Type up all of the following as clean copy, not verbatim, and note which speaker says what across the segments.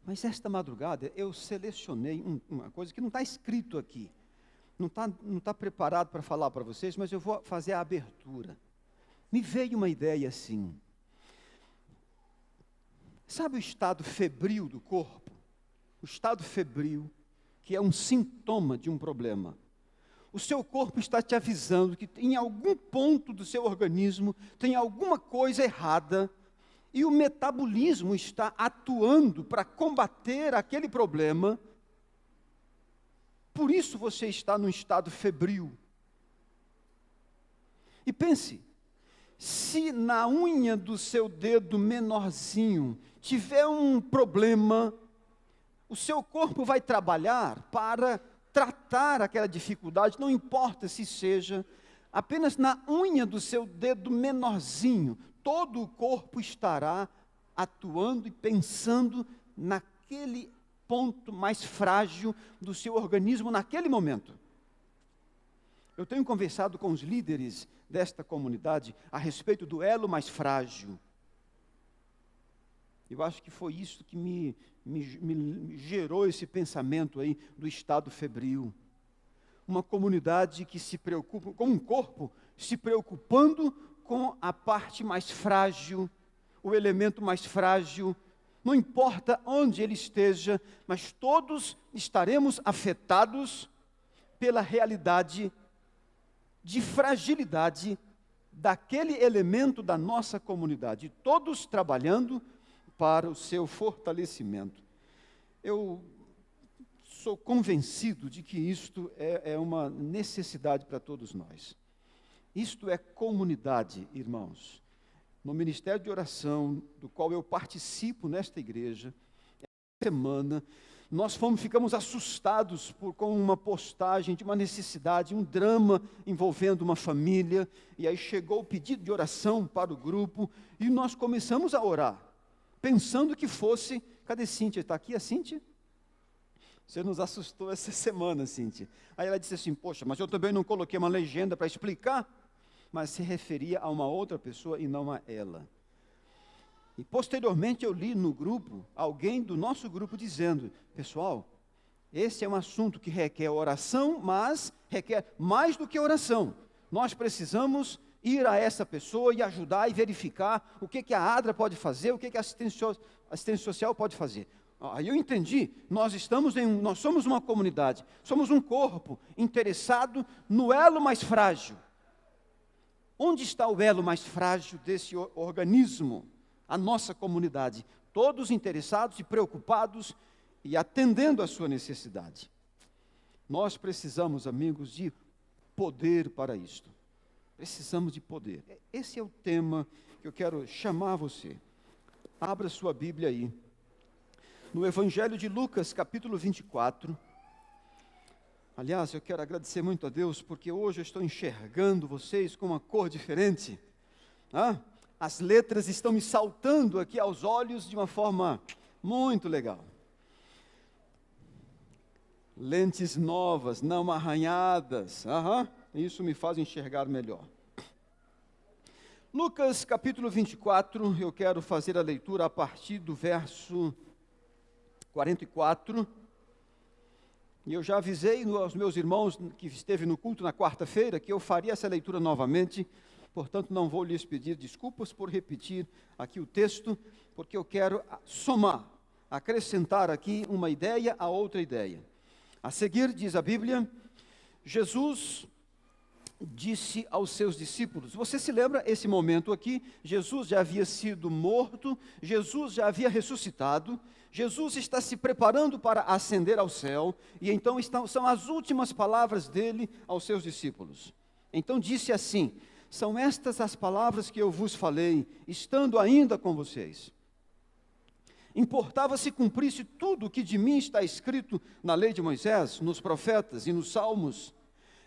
Speaker 1: Mas esta madrugada eu selecionei uma coisa que não está escrito aqui. Não tá preparado para falar para vocês, mas eu vou fazer a abertura. Me veio uma ideia assim. Sabe o estado febril do corpo? O estado febril, que é um sintoma de um problema. O seu corpo está te avisando que em algum ponto do seu organismo tem alguma coisa errada e o metabolismo está atuando para combater aquele problema. Por isso você está num estado febril. E pense, se na unha do seu dedo menorzinho tiver um problema, o seu corpo vai trabalhar para tratar aquela dificuldade, não importa se seja apenas na unha do seu dedo menorzinho, todo o corpo estará atuando e pensando naquele ponto mais frágil do seu organismo naquele momento. Eu tenho conversado com os líderes desta comunidade a respeito do elo mais frágil. Eu acho que foi isso que me gerou esse pensamento aí do estado febril. Uma comunidade que se preocupa, com um corpo se preocupando com a parte mais frágil, o elemento mais frágil. Não importa onde ele esteja, mas todos estaremos afetados pela realidade de fragilidade daquele elemento da nossa comunidade. Todos trabalhando para o seu fortalecimento. Eu sou convencido de que isto é uma necessidade para todos nós. Isto é comunidade, irmãos. No ministério de oração, do qual eu participo nesta igreja, essa semana, nós ficamos assustados com uma postagem de uma necessidade, um drama envolvendo uma família, e aí chegou o pedido de oração para o grupo, e nós começamos a orar, pensando que fosse... Cadê Cíntia? Está aqui a Cíntia? Você nos assustou essa semana, Cíntia. Aí ela disse assim, poxa, mas eu também não coloquei uma legenda para explicar, mas se referia a uma outra pessoa e não a ela. E posteriormente eu li no grupo, alguém do nosso grupo dizendo, pessoal, esse é um assunto que requer oração, mas requer mais do que oração. Nós precisamos ir a essa pessoa e ajudar e verificar o que a ADRA pode fazer, o que a assistência social pode fazer. Aí eu entendi, nós somos uma comunidade, somos um corpo interessado no elo mais frágil. Onde está o elo mais frágil desse organismo? A nossa comunidade. Todos interessados e preocupados e atendendo à sua necessidade. Nós precisamos, amigos, de poder para isto. Precisamos de poder. Esse é o tema que eu quero chamar você. Abra sua Bíblia aí. No Evangelho de Lucas, capítulo 24. Aliás, eu quero agradecer muito a Deus, porque hoje eu estou enxergando vocês com uma cor diferente. As letras estão me saltando aqui aos olhos de uma forma muito legal. Lentes novas, não arranhadas. Isso me faz enxergar melhor. Lucas, capítulo 24, eu quero fazer a leitura a partir do verso 44. E eu já avisei aos meus irmãos que esteve no culto na quarta-feira que eu faria essa leitura novamente, portanto não vou lhes pedir desculpas por repetir aqui o texto, porque eu quero somar, acrescentar aqui uma ideia a outra ideia. A seguir, diz a Bíblia, Jesus disse aos seus discípulos, você se lembra esse momento aqui, Jesus já havia sido morto, Jesus já havia ressuscitado, Jesus está se preparando para ascender ao céu, e então são as últimas palavras dele aos seus discípulos. Então disse assim, são estas as palavras que eu vos falei, estando ainda com vocês. Importava se cumprisse tudo o que de mim está escrito na lei de Moisés, nos profetas e nos salmos.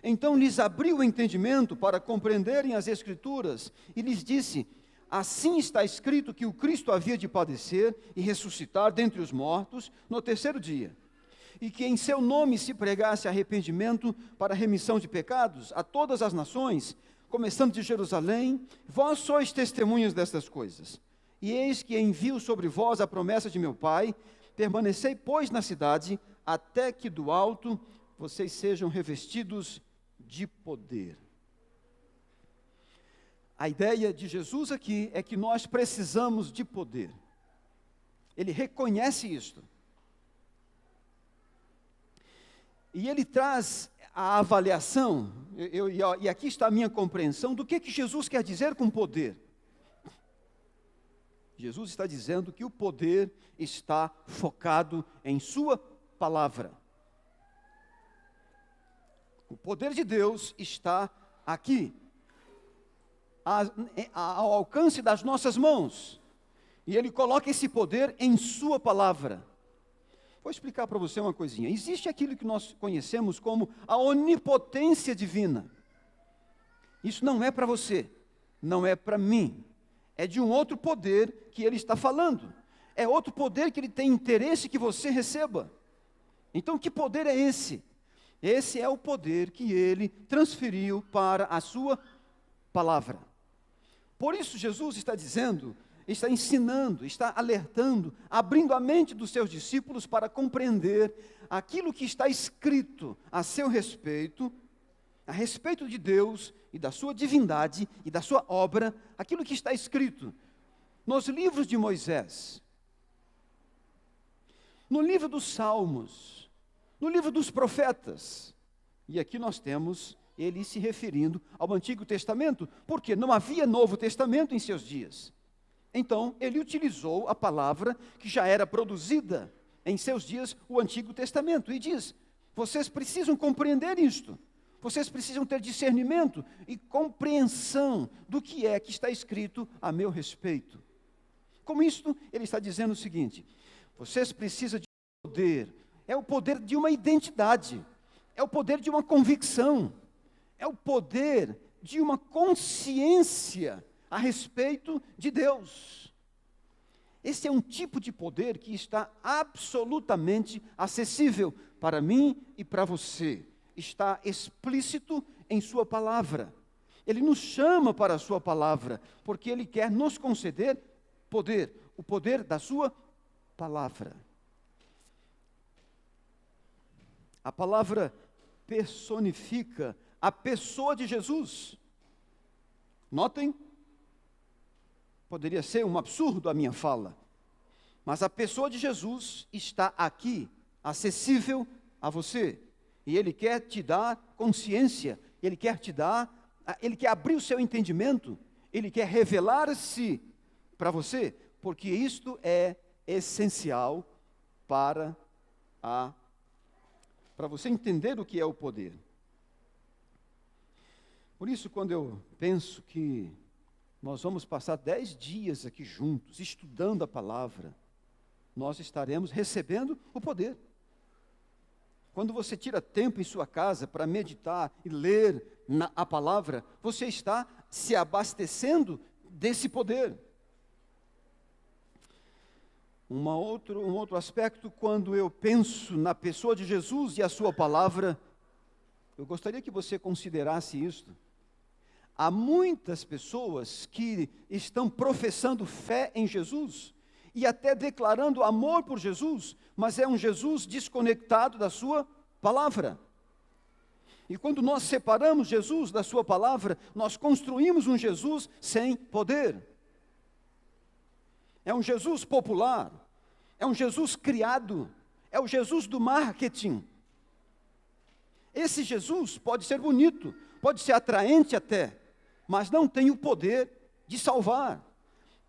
Speaker 1: Então lhes abriu o entendimento para compreenderem as Escrituras, e lhes disse, assim está escrito que o Cristo havia de padecer e ressuscitar dentre os mortos no terceiro dia, e que em seu nome se pregasse arrependimento para remissão de pecados a todas as nações, começando de Jerusalém. Vós sois testemunhas destas coisas. E eis que envio sobre vós a promessa de meu Pai. Permanecei, pois, na cidade, até que do alto vocês sejam revestidos de poder. A ideia de Jesus aqui é que nós precisamos de poder. Ele reconhece isto. E ele traz a avaliação, e aqui está a minha compreensão, do que Jesus quer dizer com poder. Jesus está dizendo que o poder está focado em sua palavra. O poder de Deus está aqui, ao alcance das nossas mãos. E Ele coloca esse poder em sua palavra. Vou explicar para você uma coisinha. Existe aquilo que nós conhecemos como a onipotência divina. Isso não é para você, não é para mim. É de um outro poder que Ele está falando. É outro poder que Ele tem interesse que você receba. Então, que poder é esse? Esse é o poder que Ele transferiu para a sua palavra. Por isso, Jesus está dizendo, está ensinando, está alertando, abrindo a mente dos seus discípulos para compreender aquilo que está escrito a seu respeito, a respeito de Deus e da sua divindade e da sua obra, aquilo que está escrito nos livros de Moisés, no livro dos Salmos, no livro dos profetas. E aqui nós temos ele se referindo ao Antigo Testamento, porque não havia Novo Testamento em seus dias. Então, ele utilizou a palavra que já era produzida em seus dias, o Antigo Testamento, e diz: vocês precisam compreender isto. Vocês precisam ter discernimento e compreensão do que é que está escrito a meu respeito. Com isto, ele está dizendo o seguinte: vocês precisam de poder. É o poder de uma identidade. É o poder de uma convicção. É o poder de uma consciência a respeito de Deus. Esse é um tipo de poder que está absolutamente acessível para mim e para você. Está explícito em sua palavra. Ele nos chama para a sua palavra, porque Ele quer nos conceder poder, o poder da sua palavra. A palavra personifica a pessoa de Jesus. Notem, poderia ser um absurdo a minha fala, mas a pessoa de Jesus está aqui, acessível a você. E Ele quer te dar consciência, Ele quer abrir o seu entendimento, Ele quer revelar-se para você, porque isto é essencial para você entender o que é o poder. Por isso, quando eu penso que nós vamos passar 10 dias aqui juntos, estudando a palavra, nós estaremos recebendo o poder. Quando você tira tempo em sua casa para meditar e ler a palavra, você está se abastecendo desse poder. Um outro aspecto, quando eu penso na pessoa de Jesus e a sua palavra, eu gostaria que você considerasse isto. Há muitas pessoas que estão professando fé em Jesus e até declarando amor por Jesus, mas é um Jesus desconectado da sua palavra. E quando nós separamos Jesus da sua palavra, nós construímos um Jesus sem poder. É um Jesus popular, é um Jesus criado, é o Jesus do marketing. Esse Jesus pode ser bonito, pode ser atraente até, mas não tem o poder de salvar,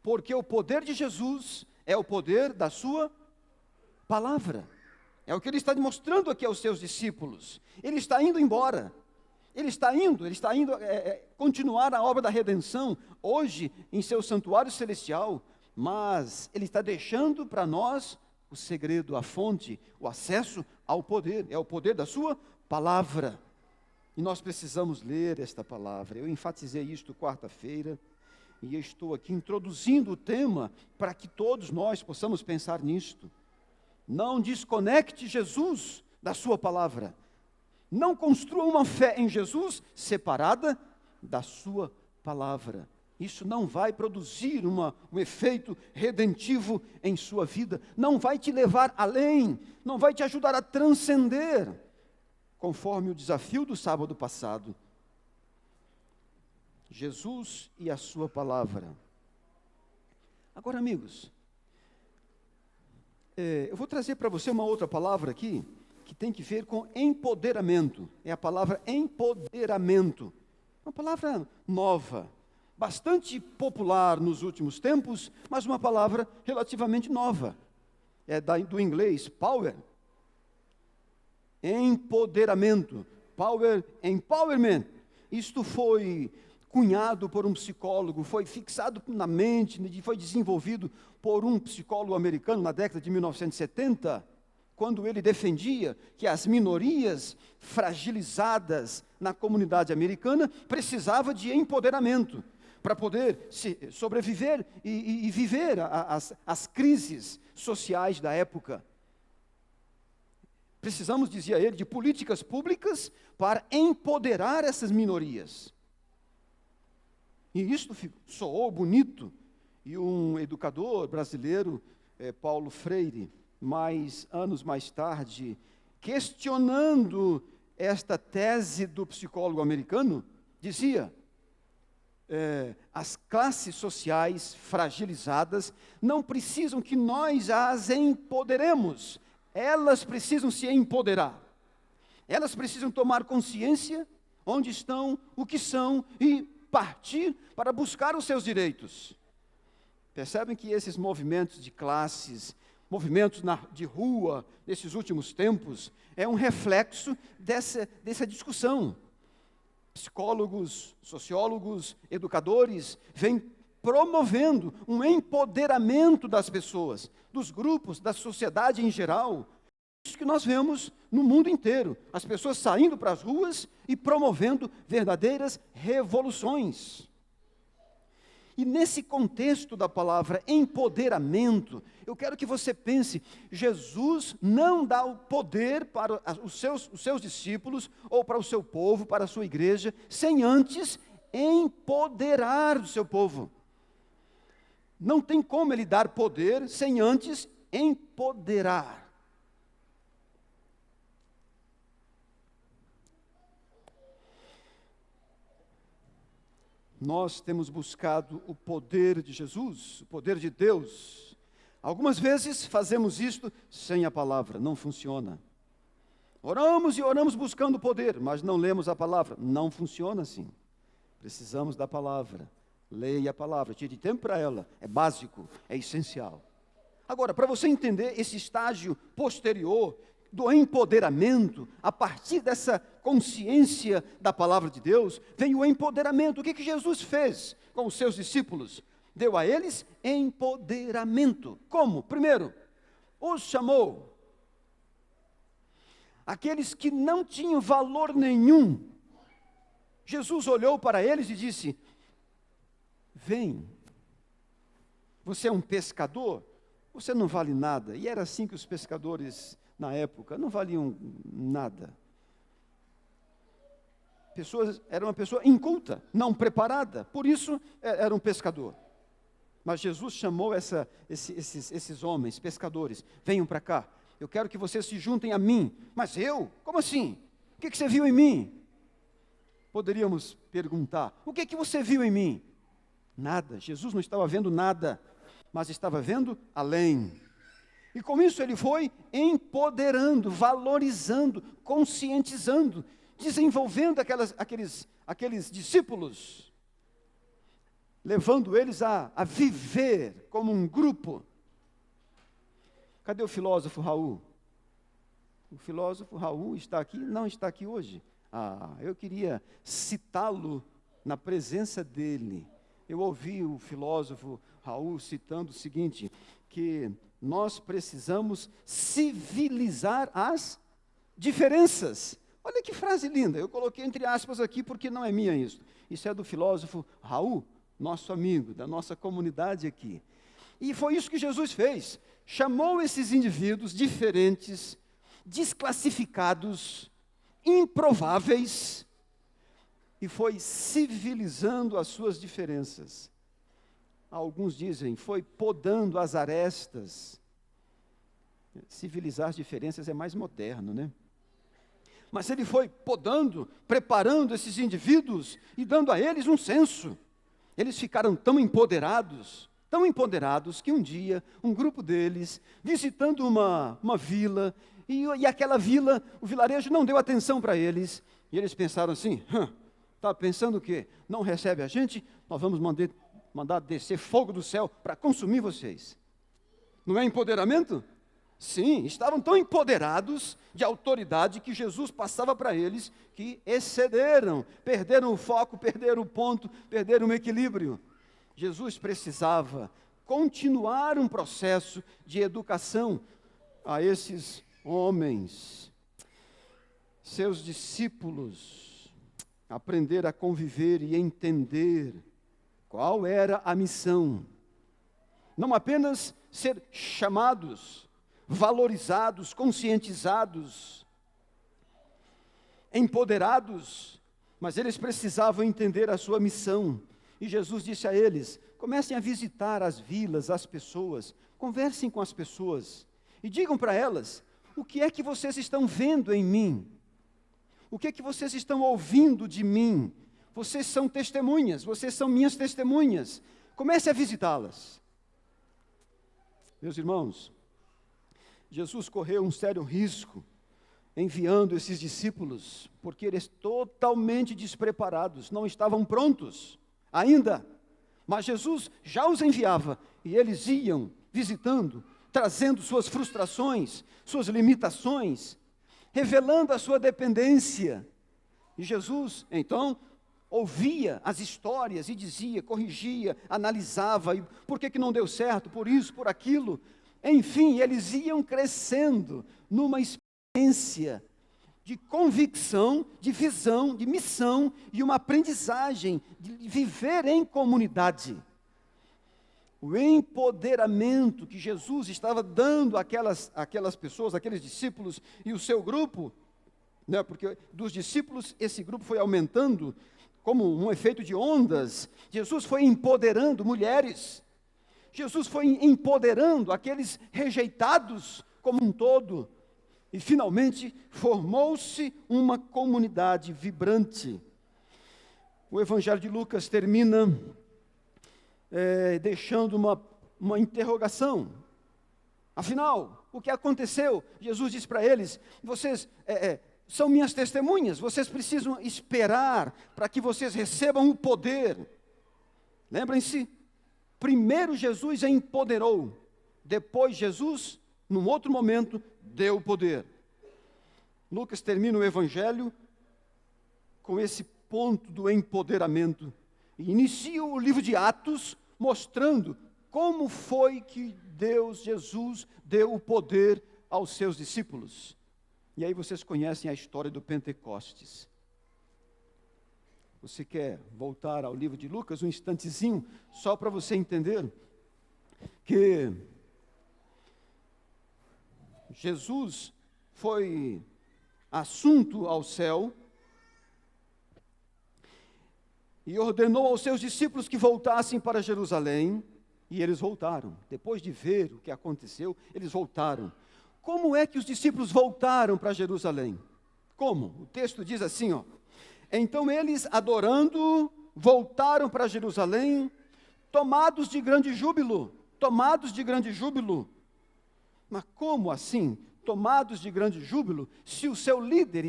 Speaker 1: porque o poder de Jesus é o poder da sua palavra. É o que ele está demonstrando aqui aos seus discípulos. Ele está indo embora. Ele está indo continuar a obra da redenção hoje em seu santuário celestial, mas ele está deixando para nós o segredo, a fonte, o acesso ao poder. É o poder da sua palavra. E nós precisamos ler esta palavra. Eu enfatizei isto quarta-feira, e eu estou aqui introduzindo o tema para que todos nós possamos pensar nisto. Não desconecte Jesus da sua palavra. Não construa uma fé em Jesus separada da sua palavra. Isso não vai produzir um efeito redentivo em sua vida, não vai te levar além, não vai te ajudar a transcender, conforme o desafio do sábado passado. Jesus e a sua palavra. Agora, amigos, eu vou trazer para você uma outra palavra aqui, que tem que ver com empoderamento. É a palavra empoderamento. Uma palavra nova, bastante popular nos últimos tempos, mas uma palavra relativamente nova. É do inglês power. Empoderamento. Power, empowerment. Isto foi cunhado por um psicólogo, foi fixado na mente, foi desenvolvido por um psicólogo americano na década de 1970, quando ele defendia que as minorias fragilizadas na comunidade americana precisavam de empoderamento para poder sobreviver e viver as crises sociais da época. Precisamos, dizia ele, de políticas públicas para empoderar essas minorias. E isso soou bonito. E um educador brasileiro, Paulo Freire, anos mais tarde, questionando esta tese do psicólogo americano, dizia: as classes sociais fragilizadas não precisam que nós as empoderemos, elas precisam se empoderar. Elas precisam tomar consciência onde estão, o que são e partir para buscar os seus direitos. Percebem que esses movimentos de classes, movimentos de rua, nesses últimos tempos, é um reflexo dessa discussão. Psicólogos, sociólogos, educadores vêm promovendo um empoderamento das pessoas, dos grupos, da sociedade em geral. Isso que nós vemos no mundo inteiro, as pessoas saindo para as ruas e promovendo verdadeiras revoluções. E nesse contexto da palavra empoderamento, eu quero que você pense, Jesus não dá o poder para os seus discípulos, ou para o seu povo, para a sua igreja, sem antes empoderar o seu povo. Não tem como ele dar poder sem antes empoderar. Nós temos buscado o poder de Jesus, o poder de Deus. Algumas vezes fazemos isto sem a palavra, não funciona. Oramos e oramos buscando o poder, mas não lemos a palavra, não funciona assim. Precisamos da palavra, leia a palavra, tire tempo para ela, é básico, é essencial. Agora, para você entender esse estágio posterior do empoderamento, a partir dessa consciência da palavra de Deus, vem o empoderamento. O que Jesus fez com os seus discípulos? Deu a eles empoderamento. Como? Primeiro, os chamou. Aqueles que não tinham valor nenhum. Jesus olhou para eles e disse: vem, você é um pescador? Você não vale nada. E era assim que os pescadores na época não valiam nada. Era uma pessoa inculta, não preparada, por isso era um pescador. Mas Jesus chamou esses homens, pescadores: venham para cá, eu quero que vocês se juntem a mim. Mas eu? Como assim? O que você viu em mim? Poderíamos perguntar: o que você viu em mim? Nada. Jesus não estava vendo nada, mas estava vendo além. E com isso ele foi empoderando, valorizando, conscientizando, desenvolvendo aqueles discípulos, levando eles a viver como um grupo. Cadê o filósofo Raul? O filósofo Raul está aqui? Não está aqui hoje. Eu queria citá-lo na presença dele. Eu ouvi o filósofo Raul citando o seguinte, que nós precisamos civilizar as diferenças. Olha que frase linda, eu coloquei entre aspas aqui porque não é minha isso. Isso é do filósofo Raul, nosso amigo, da nossa comunidade aqui. E foi isso que Jesus fez. Chamou esses indivíduos diferentes, desclassificados, improváveis, e foi civilizando as suas diferenças. Alguns dizem, foi podando as arestas. Civilizar as diferenças é mais moderno, né? Mas ele foi podando, preparando esses indivíduos e dando a eles um senso. Eles ficaram tão empoderados que um dia, um grupo deles, visitando uma vila, e aquela vila, o vilarejo não deu atenção para eles, e eles pensaram assim, está pensando o quê? Não recebe a gente? Nós vamos mandar descer fogo do céu para consumir vocês. Não é empoderamento? Sim, estavam tão empoderados de autoridade que Jesus passava para eles que excederam, perderam o foco, perderam o ponto, perderam o equilíbrio. Jesus precisava continuar um processo de educação a esses homens. Seus discípulos aprenderam a conviver e entender qual era a missão. Não apenas ser chamados, valorizados, conscientizados, empoderados, mas eles precisavam entender a sua missão. E Jesus disse a eles, comecem a visitar as vilas, as pessoas, conversem com as pessoas e digam para elas, o que é que vocês estão vendo em mim? O que é que vocês estão ouvindo de mim? Vocês são testemunhas, vocês são minhas testemunhas. Comece a visitá-las. Meus irmãos, Jesus correu um sério risco enviando esses discípulos, porque eles totalmente despreparados, não estavam prontos ainda. Mas Jesus já os enviava e eles iam visitando, trazendo suas frustrações, suas limitações, revelando a sua dependência. E Jesus, então, ouvia as histórias e dizia, corrigia, analisava, e por que não deu certo, por isso, por aquilo. Enfim, eles iam crescendo numa experiência de convicção, de visão, de missão e uma aprendizagem de viver em comunidade. O empoderamento que Jesus estava dando àquelas pessoas, àqueles discípulos e o seu grupo, né, porque dos discípulos esse grupo foi aumentando como um efeito de ondas. Jesus foi empoderando mulheres, Jesus foi empoderando aqueles rejeitados como um todo, e finalmente formou-se uma comunidade vibrante. O Evangelho de Lucas termina deixando uma interrogação. Afinal, o que aconteceu? Jesus disse para eles, vocês são minhas testemunhas, vocês precisam esperar para que vocês recebam o poder. Lembrem-se, primeiro Jesus empoderou, depois Jesus, num outro momento, deu o poder. Lucas termina o Evangelho com esse ponto do empoderamento. E inicia o livro de Atos, mostrando como foi que Jesus, deu o poder aos seus discípulos. E aí vocês conhecem a história do Pentecostes. Você quer voltar ao livro de Lucas um instantezinho, só para você entender que Jesus foi assunto ao céu e ordenou aos seus discípulos que voltassem para Jerusalém, e eles voltaram. Depois de ver o que aconteceu, eles voltaram. Como é que os discípulos voltaram para Jerusalém? Como? O texto diz assim, então eles, adorando, voltaram para Jerusalém, tomados de grande júbilo. Mas como assim, tomados de grande júbilo, se o seu líder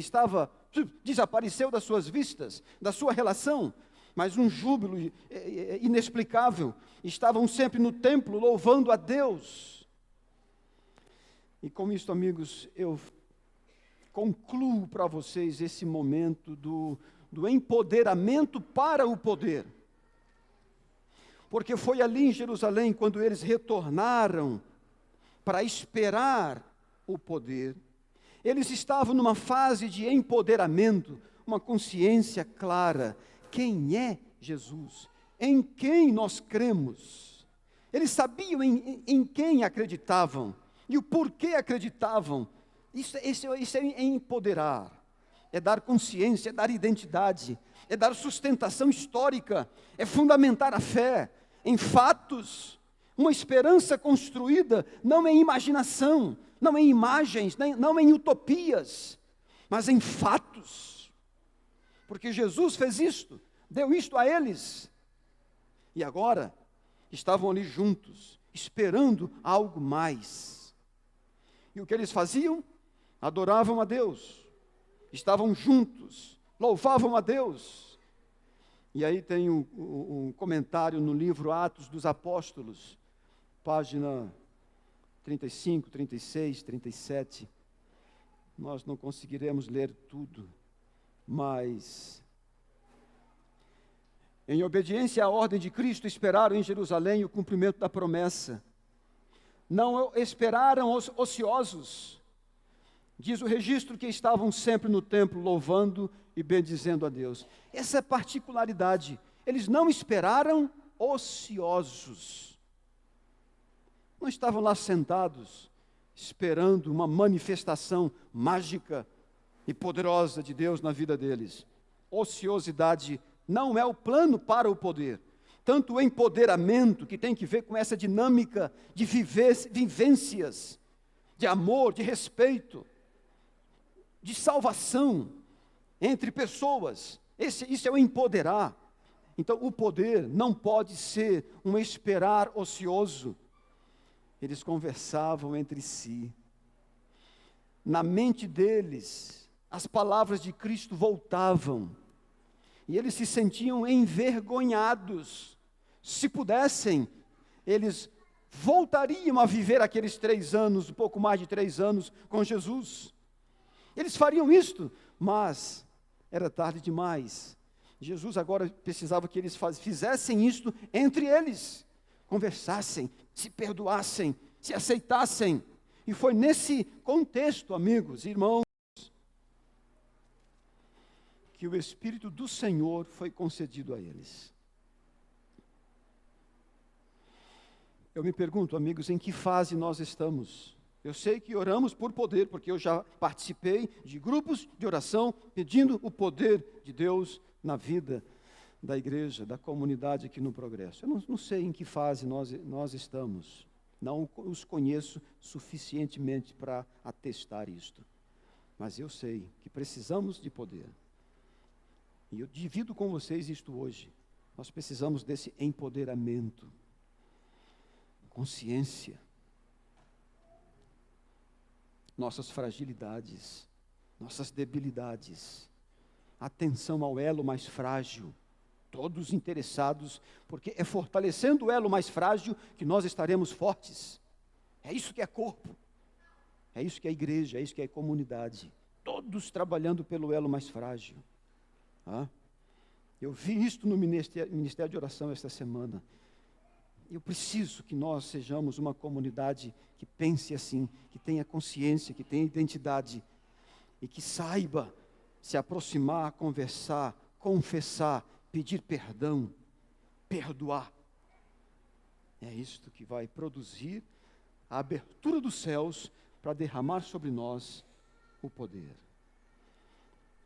Speaker 1: desapareceu das suas vistas, da sua relação? Mas um júbilo inexplicável. Estavam sempre no templo louvando a Deus. E com isso, amigos, eu concluo para vocês esse momento do empoderamento para o poder. Porque foi ali em Jerusalém, quando eles retornaram para esperar o poder, eles estavam numa fase de empoderamento, uma consciência clara. Quem é Jesus? Em quem nós cremos? Eles sabiam em quem acreditavam e o porquê acreditavam. Isso é empoderar. é dar consciência, é dar identidade, é dar sustentação histórica, é fundamentar a fé em fatos, uma esperança construída não em imaginação, não em imagens, não em utopias, mas em fatos. Porque Jesus fez isto, deu isto a eles. E agora estavam ali juntos, esperando algo mais. E o que eles faziam? Adoravam a Deus, estavam juntos, louvavam a Deus. E aí tem um comentário no livro Atos dos Apóstolos, página 35, 36, 37. Nós não conseguiremos ler tudo, mas em obediência à ordem de Cristo, esperaram em Jerusalém o cumprimento da promessa. Não esperaram ociosos. Diz o registro que estavam sempre no templo louvando e bendizendo a Deus. Essa é a particularidade. Eles não esperaram ociosos. Não estavam lá sentados, esperando uma manifestação mágica e poderosa de Deus na vida deles. Ociosidade não é o plano para o poder. Tanto o empoderamento, que tem que ver com essa dinâmica de vivências, de amor, de respeito, de salvação entre pessoas. Isso é o empoderar. Então, o poder não pode ser um esperar ocioso. Eles conversavam entre si. Na mente deles, as palavras de Cristo voltavam. E eles se sentiam envergonhados. Se pudessem, eles voltariam a viver aqueles 3 anos, um pouco mais de 3 anos, com Jesus. Eles fariam isto, mas era tarde demais. Jesus agora precisava que eles fizessem isto entre eles, conversassem, se perdoassem, se aceitassem. E foi nesse contexto, amigos, irmãos, que o Espírito do Senhor foi concedido a eles. Eu me pergunto, amigos, em que fase nós estamos? Eu sei que oramos por poder, porque eu já participei de grupos de oração pedindo o poder de Deus na vida da igreja, da comunidade aqui no Progresso. Eu não sei em que fase nós estamos. Não os conheço suficientemente para atestar isto. Mas eu sei que precisamos de poder. E eu divido com vocês isto hoje. Nós precisamos desse empoderamento, consciência, nossas fragilidades, nossas debilidades, atenção ao elo mais frágil, todos interessados, porque é fortalecendo o elo mais frágil que nós estaremos fortes. É isso que é corpo, é isso que é igreja, é isso que é comunidade, todos trabalhando pelo elo mais frágil. Eu vi isto no Ministério de Oração esta semana. Eu preciso que nós sejamos uma comunidade que pense assim, que tenha consciência, que tenha identidade e que saiba se aproximar, conversar, confessar, pedir perdão, perdoar. É isto que vai produzir a abertura dos céus para derramar sobre nós o poder.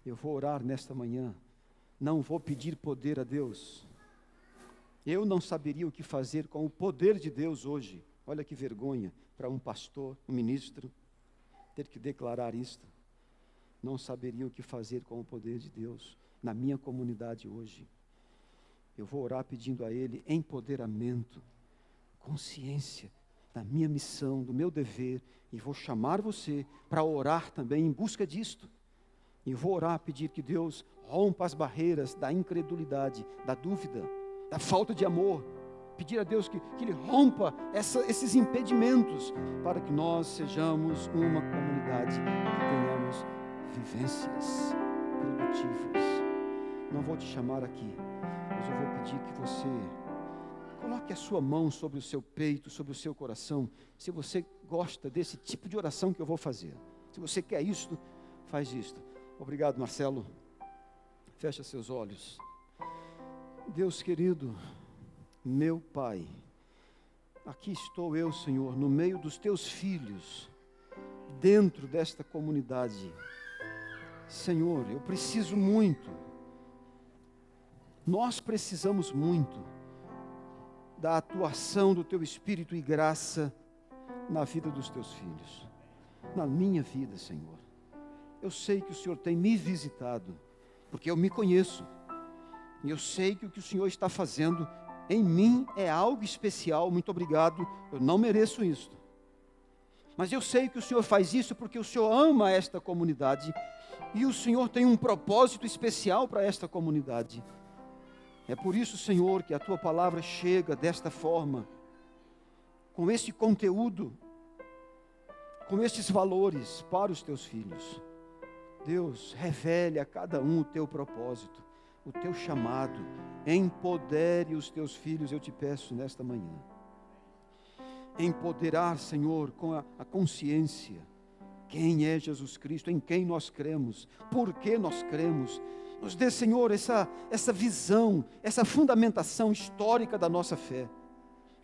Speaker 1: Eu vou orar nesta manhã, não vou pedir poder a Deus. Eu não saberia o que fazer com o poder de Deus hoje. Olha que vergonha para um pastor, um ministro, ter que declarar isto. Não saberia o que fazer com o poder de Deus na minha comunidade hoje. Eu vou orar pedindo a Ele empoderamento, consciência da minha missão, do meu dever, e vou chamar você para orar também em busca disto. E vou orar, pedir que Deus rompa as barreiras da incredulidade, da dúvida, da falta de amor. Pedir a Deus que Ele rompa esses impedimentos para que nós sejamos uma comunidade, que tenhamos vivências produtivas. Não vou te chamar aqui, mas eu vou pedir que você coloque a sua mão sobre o seu peito, sobre o seu coração, se você gosta desse tipo de oração que eu vou fazer. Se você quer isto, faz isto. Obrigado, Marcelo. Fecha seus olhos. Deus querido, meu Pai, aqui estou eu, Senhor, no meio dos teus filhos, dentro desta comunidade. Senhor, eu preciso muito, nós precisamos muito da atuação do Teu Espírito e graça na vida dos Teus filhos, na minha vida, Senhor. Eu sei que o Senhor tem me visitado, porque eu me conheço, e eu sei que o que o Senhor está fazendo em mim é algo especial. Muito obrigado, eu não mereço isso, mas eu sei que o Senhor faz isso porque o Senhor ama esta comunidade, e o Senhor tem um propósito especial para esta comunidade. É por isso, Senhor, que a Tua palavra chega desta forma, com esse conteúdo, com estes valores para os Teus filhos. Deus, revele a cada um o Teu propósito, o Teu chamado, empodere os Teus filhos, eu te peço nesta manhã. Empoderar, Senhor, com a consciência, quem é Jesus Cristo, em quem nós cremos, por que nós cremos. Nos dê, Senhor, essa visão, essa fundamentação histórica da nossa fé.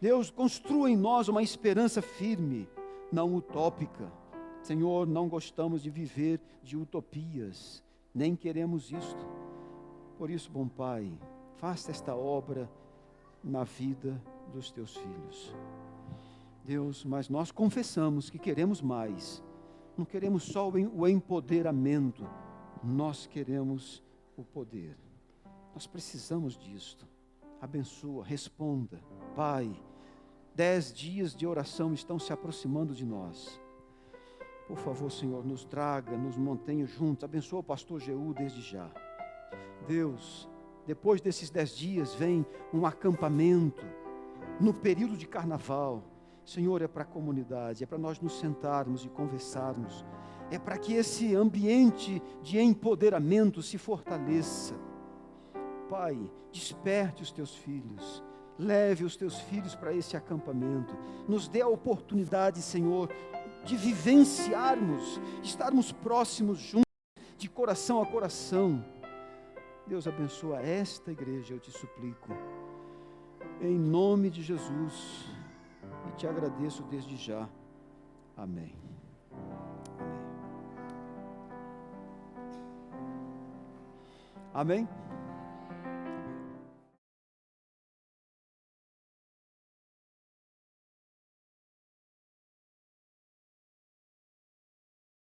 Speaker 1: Deus, construa em nós uma esperança firme, não utópica. Senhor, não gostamos de viver de utopias, nem queremos isto. Por isso, bom Pai, faça esta obra na vida dos Teus filhos. Deus, mas nós confessamos que queremos mais. Não queremos só o empoderamento, nós queremos o poder. Nós precisamos disto. Abençoa, responda. Pai, 10 dias de oração estão se aproximando de nós. Por favor, Senhor, nos traga, nos mantenha juntos. Abençoa o pastor Jeú desde já. Deus, depois desses 10 dias vem um acampamento no período de carnaval. Senhor, é para a comunidade, é para nós nos sentarmos e conversarmos, é para que esse ambiente de empoderamento se fortaleça. Pai, desperte os Teus filhos, leve os Teus filhos para esse acampamento, nos dê a oportunidade, Senhor, de vivenciarmos, estarmos próximos juntos, de coração a coração. Deus, abençoa esta igreja, eu te suplico, em nome de Jesus, e te agradeço desde já. Amém. Amém. Amém.